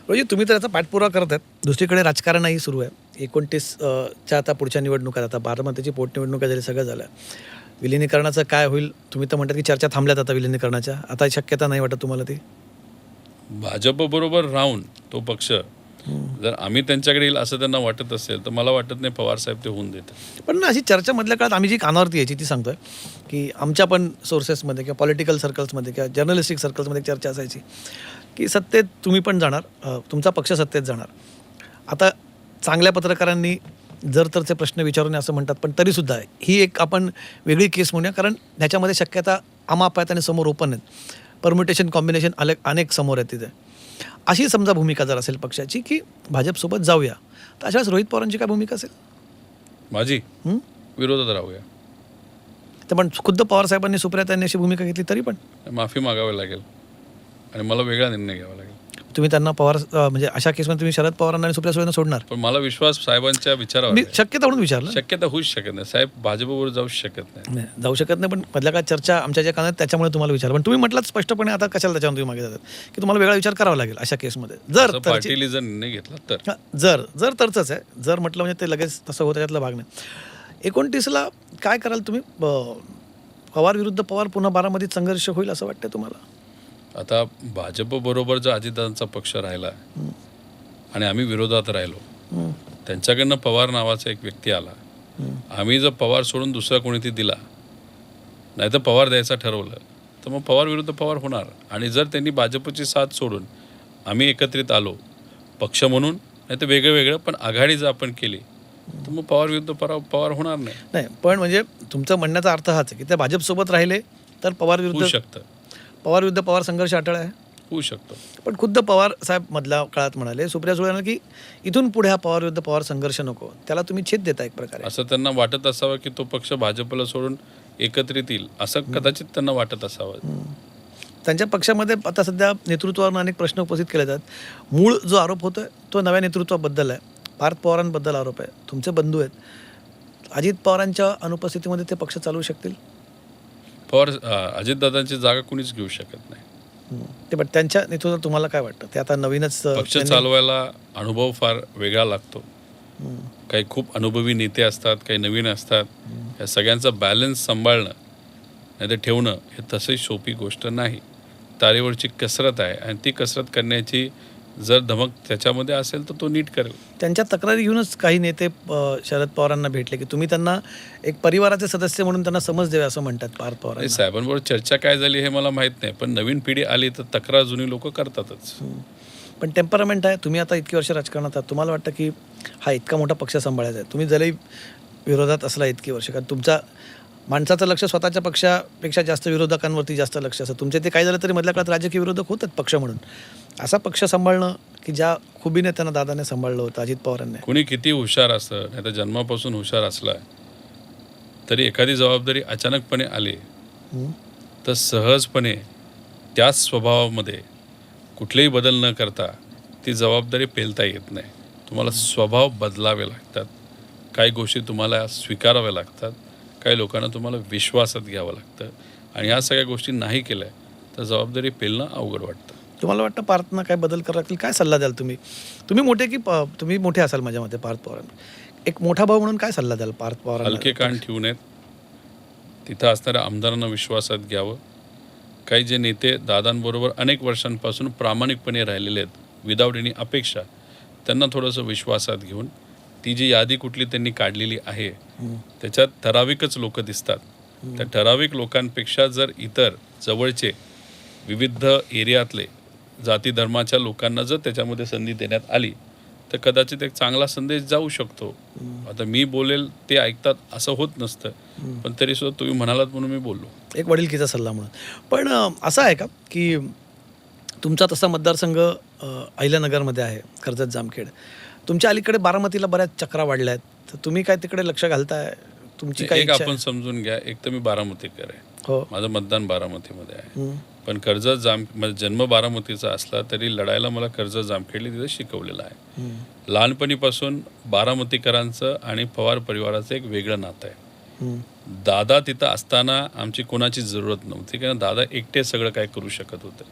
म्हणजे तुम्ही तर याचा पाठपुरावा करत आहेत. दुसरीकडे राजकारणही सुरू आहे. 29 च्या आता पुढच्या निवडणुका, आता बारामतीची पोटनिवडणुका झाली, सगळं झालं. विलिनीकरणाचं काय होईल? तुम्ही तर म्हणतात की चर्चा थांबल्यात आता विलिनीकरणाच्या. आता शक्यता नाही वाटत तुम्हाला ती? भाजपबरोबर राहून तो पक्ष जर आम्ही त्यांच्याकडे येईल असं त्यांना वाटत असेल तर मला वाटत नाही पवारसाहेब ते होऊन देतात. पण ना अशी चर्चा मधल्या काळात आम्ही जी कानावरती यायची ती सांगतोय की आमच्या पण सोर्सेसमध्ये किंवा पॉलिटिकल सर्कल्समध्ये किंवा जर्नलिस्टिक सर्कल्समध्ये चर्चा असायची की सत्तेत तुम्ही पण जाणार, तुमचा पक्ष सत्तेत जाणार. आता चांगल्या पत्रकारांनी जर तरचे प्रश्न विचारून असं म्हणतात, पण तरीसुद्धा ही एक आपण वेगळी केस म्हणूया, कारण ह्याच्यामध्ये शक्यता अमाप आहेत आणि समोर ओपन आहेत. परम्युटेशन कॉम्बिनेशन अनेक समोर आहेत तिथे. अशी समजा भूमिका जर असेल पक्षाची की भाजपसोबत जाऊया, तर अशाच रोहित पवारांची काय भूमिका असेल? माझी विरोधात राहूया. तर पण खुद्द पवारसाहेबांनी, सुप्रियाताईंनी अशी भूमिका घेतली तरी पण माफी मागावी लागेल आणि मला वेगळा निर्णय घ्यावा लागेल. तुम्ही त्यांना पवार म्हणजे अशा केसमध्ये तुम्ही शरद पवारांना आणि सुप्रिया सुळेंना सोडणार? पण मला विश्वास साहेबांच्या विचारावर मी आहे. शक्यता म्हणून विचारलं. शक्यता होऊच शकत नाही. साहेब भाजपबरोबर जाऊच शकत नाही. नाही, जाऊ शकत नाही, पण मधल्या काळात चर्चा आमच्या ज्या कानात त्याच्यामुळे तुम्हाला विचारलं. पण तुम्ही म्हटलं स्पष्टपणे, आता कशाला त्याच्यावर तुम्ही मागे जातात की तुम्हाला वेगळा विचार करावा लागेल अशा केसमध्ये. जर असं पाटील जर निर्णय घेतला तर जर तरच आहे. जर म्हटलं म्हणजे ते लगेच तसं होतं, त्यातला भाग नाही. 29ला काय कराल तुम्ही? पवार विरुद्ध पवार पुन्हा बारामतीत संघर्ष होईल असं वाटतं तुम्हाला? आता भाजपबरोबर जर अजितदादांचा पक्ष राहिला आणि आम्ही विरोधात राहिलो, त्यांच्याकडनं पवार नावाचा एक व्यक्ती आला, आम्ही जर पवार सोडून दुसरा कोणीतरी दिला, नाही तर पवार द्यायचं ठरवलं, तर मग पवार विरुद्ध पवार होणार. आणि जर त्यांनी भाजपची साथ सोडून आम्ही एकत्रित आलो पक्ष म्हणून, नाही तर वेगळं वेगळं पण आघाडी जर आपण केली, तर मग पवार विरुद्ध पवार होणार नाही. नाही, पण म्हणजे तुमचं म्हणण्याचा अर्थ हाच आहे की त्या भाजपसोबत राहिले तर पवार होऊ विरुद्ध शकतं. पवार विरुद्ध पवार संघर्ष अटळ आहे. होऊ शकतो. पण खुद्द पवार साहेब मधल्या काळात म्हणाले, सुप्रिया सुळे की इथून पुढे हा पवार विरुद्ध पवार संघर्ष नको, त्याला तुम्ही छेद देता एक प्रकारे. असं त्यांना वाटत असावं की तो पक्ष भाजपला सोडून एकत्रित येईल, असं कदाचित त्यांना वाटत असावं. त्यांच्या पक्षामध्ये आता सध्या नेतृत्वावर अनेक प्रश्न उपस्थित केले जातात. मूळ जो आरोप होतोय तो नव्या नेतृत्वाबद्दल आहे. पार्थ पवारांबद्दल आरोप आहे. तुमचे बंधू आहेत. अजित पवारांच्या अनुपस्थितीमध्ये ते पक्ष चालवू शकतील? पवार अजितदादांची जागा कुणीच घेऊ शकत नाही. ते पण त्यांच्या नेतृत्वात तुम्हाला काय वाटतं? ते आता नवीनच पक्ष चालवायला अनुभव फार वेगळा लागतो. काही खूप अनुभवी नेते असतात, काही नवीन असतात. या सगळ्यांचा बॅलन्स सांभाळणं नाही तर ठेवणं हे तसंही सोपी गोष्ट नाही. तारेवरची कसरत आहे आणि ती कसरत करण्याची जर धमक त्याच्यामध्ये असेल तर तो नीट करेल. त्यांच्या तक्रारी घेऊनच काही नेते शरद पवारांना भेटले की तुम्ही त्यांना एक परिवाराचे सदस्य म्हणून त्यांना समज द्यावे असं म्हणतात पार्थ पवार. साहेबांबरोबर चर्चा काय झाली हे मला माहीत नाही, पण नवीन पिढी आली तर तक्रार जुनी लोक करतातच. पण टेम्परामेंट आहे. तुम्ही आता इतकी वर्ष राजकारणात आहात, तुम्हाला वाटतं की हा इतका मोठा पक्ष सांभाळायचा आहे, तुम्ही जरी विरोधात असला इतकी वर्ष, कारण तुमचा माणसाचं लक्ष स्वतःच्या पक्षापेक्षा जास्त विरोधकांवरती जास्त लक्ष असतं. तुमचे ते काही झालं तरी मधल्या काळात राजकीय विरोधक होतात पक्ष म्हणून. असा पक्ष सांभाळणं की ज्या खुबीने त्यांना दादाने सांभाळलं होतं अजित पवारांनी. कुणी किती हुशार असतं, नाही तर जन्मापासून हुशार असला तरी एखादी जबाबदारी अचानकपणे आली तर सहजपणे त्याच स्वभावामध्ये कुठलेही बदल न करता ती जबाबदारी पेलता येत नाही. तुम्हाला स्वभाव बदलावे लागतात. काही गोष्टी तुम्हाला स्वीकाराव्या लागतात. काही लोकांना तुम्हाला विश्वासात घ्यावं लागतं. आणि ह्या सगळ्या गोष्टी नाही केल्या तर जबाबदारी पेलणं अवघड वाटतं. तुम्हाला वाटतं पार्थना काय बदल करावं लागतील? काय सल्ला द्याल तुम्ही? तुम्ही मोठे की तुम्ही मोठे असाल माझ्या मते पार्थ पवारांना. एक मोठा भाऊ म्हणून काय सल्ला द्याल पार्थ पवारांना? हलके कान ठेवू नयेत. तिथं असणाऱ्या आमदारांना विश्वासात घ्यावं. काही जे नेते दादांबरोबर अनेक वर्षांपासून प्रामाणिकपणे राहिलेले आहेत विदाऊट एनी अपेक्षा, त्यांना थोडंसं विश्वासात घेऊन ती जी यादी कुठली त्यांनी काढलेली आहे त्याच्यात ठराविकच लोक दिसतात. त्या ठराविक लोकांपेक्षा जर इतर जवळचे विविध एरियातले जाती धर्माच्या लोकांना जर त्याच्यामध्ये संधी देण्यात आली तर कदाचित एक चांगला संदेश जाऊ शकतो. आता मी बोलेल ते ऐकतात असं होत नसतं, पण तरीसुद्धा तुम्ही म्हणालात म्हणून मी बोललो. एक वडीलकीचा सल्ला म्हणून. पण असं आहे का की तुमचा तसा मतदारसंघ अहिल्यानगरमध्ये आहे, कर्जत जामखेड. तुमच्या अलीकडे बारामतीला बऱ्याच चक्रा वाढल्या आहेत, तर तुम्ही काय तिकडे लक्ष घालताय? तुमची काय एक आपण समजून घ्या, एक तर मी बारामतीकर आहे. हो, माझं मतदान बारामतीमध्ये आहे. पण कर्जत जन्म बारामतीचा असला तरी लढायला मला कर्जत जामखेडली तिथं शिकवलेलं आहे. लहानपणीपासून बारामतीकरांचं आणि पवार परिवाराचं एक वेगळं नातं आहे. दादा तिथं असताना आमची कोणाची जरूरत नव्हती, कारण दादा एकटे सगळं काय करू शकत होते.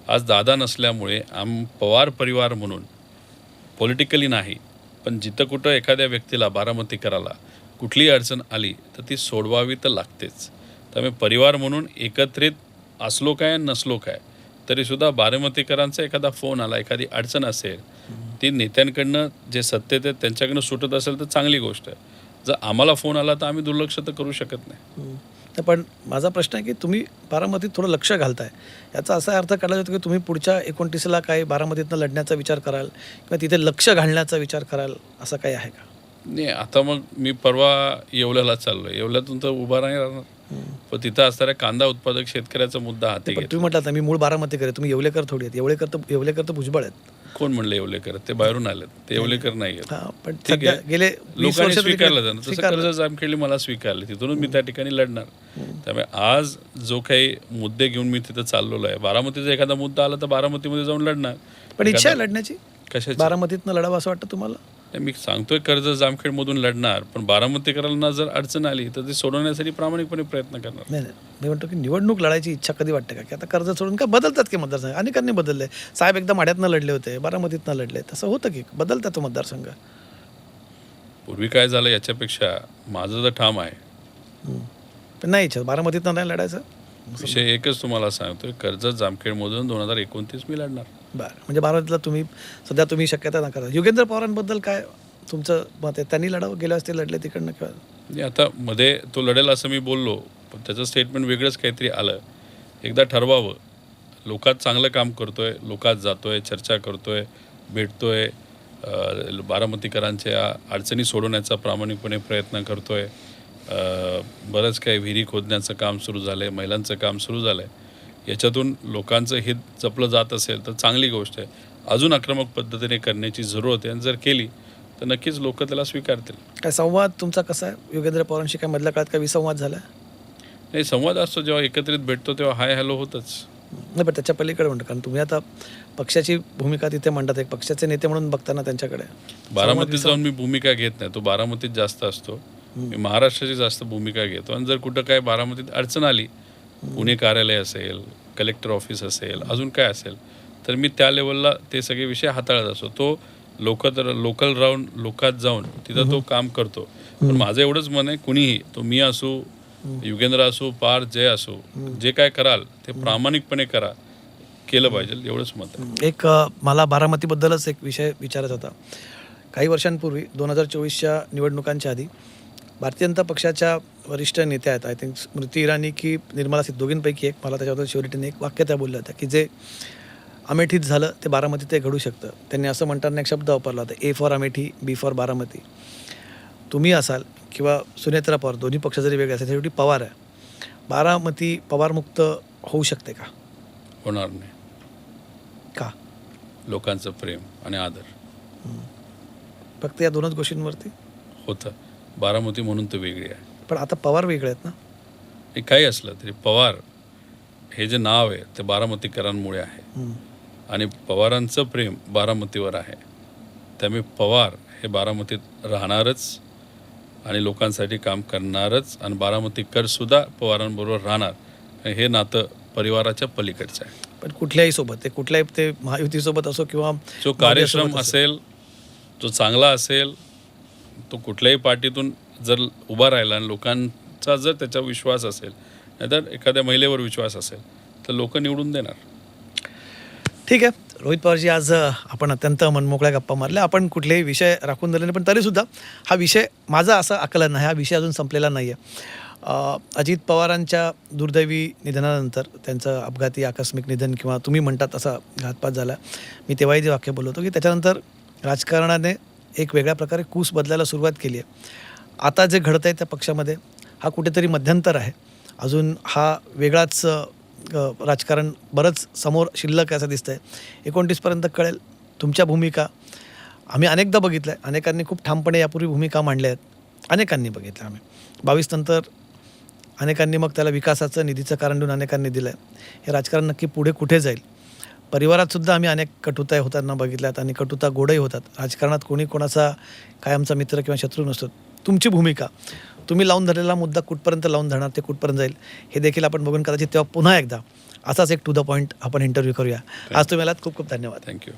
आज दादा नसल्यामुळे पवार परिवार म्हणून पॉलिटिकली नाही, पण जिथं कुठं एखाद्या व्यक्तीला बारामतीकराला कुठलीही अडचण आली तर ती सोडवावी तर लागतेच. त्यामुळे परिवार म्हणून एकत्रित असलो काय नसलो काय तरीसुद्धा बारामतीकरांचा एखादा फोन आला, एखादी अडचण असेल, ती नेत्यांकडनं जे सत्तेत आहेत त्यांच्याकडनं सुटत असेल तर चांगली गोष्ट आहे. जर आम्हाला फोन आला तर आम्ही दुर्लक्ष तर करू शकत नाही. पण माझा प्रश्न आहे की तुम्ही बारामतीत थोडं लक्ष घालताय, याचा असा अर्थ काढला जातो की तुम्ही पुढच्या 29ला काही बारामतीतनं लढण्याचा विचार कराल किंवा तिथे लक्ष घालण्याचा विचार कराल, असं काही आहे का? नाही, आता मग मी परवा येवल्याला चाललो आहे. येवल्यातून तर उभा नाही राहणार, पण तिथं असणाऱ्या कांदा उत्पादक शेतकऱ्याचा मुद्दा हाती पण घेतला. तुम्ही म्हटलात ना मी मूळ बारामतीकर आहे, तुम्ही येवलेकर थोडी आहेत. येवलेकर तर भुजबळ आहेत. कोण म्हणलं येवलेकर? ते बाहेरून आलेत, ते येवलेकर नाही आहेत. हां, पण ठीक सध्या आहे. गेले 20 लोकांनी वर्ष स्वीकारलं जाणं, तसं कर्जत जामखेडली मला स्वीकारले, तिथूनच मी त्या ठिकाणी लढणार. त्यामुळे आज जो काही मुद्दे घेऊन मी तिथं चाललेलो आहे, बारामतीचा एखादा मुद्दा आला तर बारामतीमध्ये जाऊन लढणार. पण इच्छा आहे लढण्याची, कशाची? बारामतीतनं लढावं असं वाटतं तुम्हाला? नाही, मी सांगतोय कर्जत जामखेडमधून लढणार, पण बारामतीकरांना जर अडचण आली तर ती सोडवण्यासाठी प्रामाणिकपणे प्रयत्न करणार. नाही, मी म्हणतो की निवडणूक लढायची इच्छा कधी वाटते का? की आता कर्ज सोडून का बदलतात की मतदारसंघ? अनेकांनी बदलले. साहेब एकदा माढ्यातनं लढले होते, बारामतीतनं लढले, तसं होतं की बदलतात तो मतदारसंघ. पूर्वी काय झालं याच्यापेक्षा माझं तर ठाम आहे. पण नाही इच्छा बारामतीतनं नाही लढायचं. विषय एकच तुम्हाला सांगतोय, कर्जत जामखेडमधून 2029 मी लढणार. बरं, म्हणजे बारामतीला तुम्ही सध्या शक्यता नका. योगेंद्र पवारांबद्दल काय तुमचं मत आहे? त्यांनी लढावं, गेल्या वेळेस ते लढले तिकडनं किंवा म्हणजे आता मध्ये तो लढेल असं मी बोललो, पण त्याचं स्टेटमेंट वेगळंच काहीतरी आलं. एकदा ठरवावं, लोकात चांगलं काम करतोय, लोकात जातोय, चर्चा करतोय, भेटतोय, बारामतीकरांच्या अडचणी सोडवण्याचा प्रामाणिकपणे प्रयत्न करतोय. बरंच काही विहिरी खोदण्याचं काम सुरू झालं आहे, महिलांचं काम सुरू झालं आहे. याच्यातून लोकांचं हित जपलं जात असेल तर चांगली गोष्ट आहे. अजून आक्रमक पद्धतीने करण्याची जरूरत आहे, आणि जर केली तर नक्कीच लोक त्याला स्वीकारतील. काय संवाद तुमचा कसा आहे योगेंद्र पवारांशी? काय मधल्या काळात काय विसंवाद झाला? नाही, संवाद असतो, जेव्हा एकत्रित भेटतो तेव्हा हाय हॅलो होतच. नाही, पण त्याच्या पलीकडे म्हणतो, कारण तुम्ही आता पक्षाची भूमिका तिथे मांडतात, एक पक्षाचे नेते म्हणून बघताना त्यांच्याकडे बारामतीत जाऊन मी भूमिका घेत नाही, तो बारामतीत जास्त असतो. मी महाराष्ट्राची जास्त भूमिका घेतो, आणि जर कुठं काय बारामतीत अडचण आली, पुणे कार्यालय असेल, कलेक्टर ऑफिस असेल, अजून काय असेल, तर मी त्या लेवलला ते सगळे विषय हाताळत असतो. तो लोकल राहून लोकात जाऊन तिथं तो काम करतो. पण माझं एवढंच मन आहे, कुणीही, तो मी असू, युगेंद्र असू, पार जय असू, जे काय कराल ते प्रामाणिकपणे करा, केलं पाहिजे, एवढंच मत आहे. एक मला बारामतीबद्दलच एक विषय विचारायचा होता. काही वर्षांपूर्वी 2024च्या निवडणुकांच्या आधी भारतीय जनता पक्षाच्या वरिष्ठ नेत्या आहेत, आय थिंक स्मृती इराणी की निर्मला सीतारामन, दोघींपैकी एक, मला त्याच्याबद्दल शिवरिटीने एक वाक्य त्या बोलल्या होत्या की जे अमेठीत झालं ते बारामतीत ते घडू शकतं. त्यांनी असं म्हणताना एक शब्द वापरला होता, A for Amethi, B for Baramati. तुम्ही असाल किंवा सुनेत्रा पवार, दोन्ही पक्ष जरी वेगळे असेल, शेवटी पवार आहे. बारामती पवारमुक्त होऊ शकते का? होणार नाही. का? लोकांचं प्रेम आणि आदर फक्त या दोनच गोष्टींवरती होतं. बारामती म्हणून तर वेगळी आहे. पण आता पवार वेगळे आहेत ना? हे काही असलं तरी पवार हे जे नाव आहे ते बारामतीकरांमुळे आहे, आणि पवारांचं प्रेम बारामतीवर आहे. त्यामुळे पवार हे बारामतीत राहणारच आणि लोकांसाठी काम करणारच, आणि बारामतीकरसुद्धा पवारांबरोबर राहणार. हे नातं परिवाराच्या पलीकडचं आहे. पण कुठल्याही सोबत, ते कुठल्याही, ते महायुतीसोबत असो किंवा जो कार्यक्षम असेल, जो चांगला असेल, तो कुठल्याही पार्टीतून जर उभा राहिला आणि लोकांचा जर त्याच्यावर विश्वास असेल, नाहीतर एखाद्या महिलेवर विश्वास असेल, तर लोक निवडून देणार. ठीक आहे रोहित पवारजी, आज आपण अत्यंत मनमोकळ्या गप्पा मारल्या. आपण कुठलेही विषय राखून दिले नाही, पण तरीसुद्धा हा विषय, माझा असं आकलन आहे, हा विषय अजून संपलेला नाही आहे. अजित पवारांच्या दुर्दैवी निधनानंतर, त्यांचं अपघाती आकस्मिक निधन किंवा तुम्ही म्हणतात असा घातपात झाला, मी तेव्हाही जे वाक्य बोललो होतो की त्याच्यानंतर राजकारणाने एक वेगळ्या प्रकारे कूस बदलायला सुरुवात केली आहे. आता जे घडतं आहे त्या पक्षामध्ये हा कुठेतरी मध्यंतर आहे. अजून हा वेगळाच राजकारण बरंच समोर शिल्लक असं दिसतं आहे. 29पर्यंत कळेल तुमच्या भूमिका. आम्ही अनेकदा बघितलं आहे, अनेकांनी खूप ठामपणे यापूर्वी भूमिका मांडल्या आहेत, अनेकांनी बघितलं. आम्ही 22 नंतर अनेकांनी मग त्याला विकासाचं, निधीचं कारण देऊन अनेकांनी दिलं आहे. हे राजकारण नक्की पुढे कुठे जाईल? परिवारातसुद्धा आम्ही अनेक कटुता होताना बघितल्यात, आणि कटुता गोडही होतात. राजकारणात कोणी कोणाचा काय आमचा मित्र किंवा शत्रू नसतो. तुमची भूमिका तुम्ही लावून धरलेला मुद्दा कुठपर्यंत लावून धरणार, ते कुठपर्यंत जाईल हे देखील आपण बघून कदाचित तेव्हा पुन्हा एकदा असाच एक टू द पॉईंट आपण इंटरव्ह्यू करूया. आज तुम्ही आलात, खूप खूप धन्यवाद. थँक्यू.